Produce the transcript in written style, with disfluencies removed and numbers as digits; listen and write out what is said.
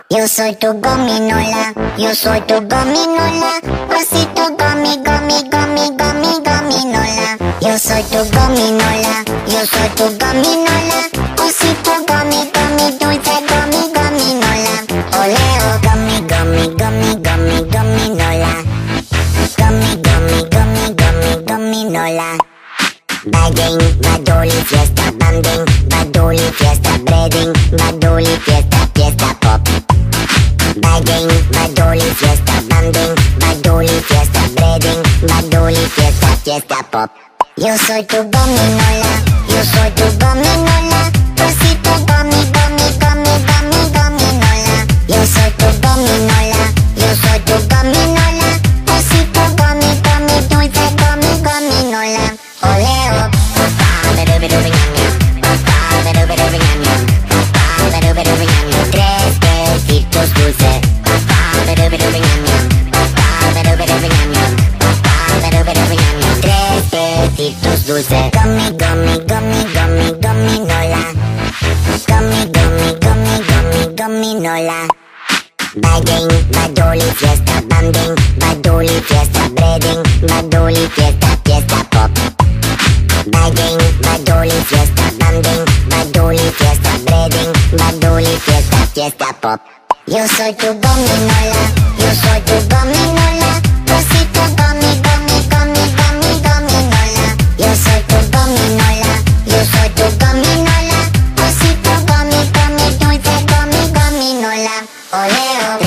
Yo soy tu gominola, yo soy tu gominola, osito gomi, gomi, gomi, gomi, gominola. Yo soy tu gominola, yo soy tu gominola, osito gomi, gomi, dulce gomi, gominola. Oleo, gomi, gomi, gomi, gomi, gominola. Gomi, gomi, gomi, gomi, gominola. Bagging, badoli, fiesta, banding, badoli, fiesta, breading, badoli, fiesta, fiesta pop. Bagging, badoli, fiesta, banding, badoli, fiesta, breading, badoli, fiesta, fiesta pop. Yo soy tu gominola, yo soy tu gominola, osito gomi, gomi, gomi, gomi, gominola. Yo soy tu gominola, yo soy tu gominola, osito gomi, gomi, dulce gomi, gominola. Oleo. Tres besitos dulces. Tres besitos dulces. Gummy, gummy, gummy, gummy, gominola. Gummy, gummy, gummy, gummy, gominola. Bagging, badoli, fiesta, banding, badoli, fiesta, breading, badoli, fiesta, fiesta pop. Bagging, badoli, fiesta, banding, badoli, fiesta, breading, badoli, fiesta, fiesta pop. Yo soy tu gominola, yo soy tu gominola, osito gomi, gomi, gomi, gomi, gominola. Yo soy tu gominola, yo soy tu gominola, osito gomi, gomi, dulce gomi, gominola. Oleo.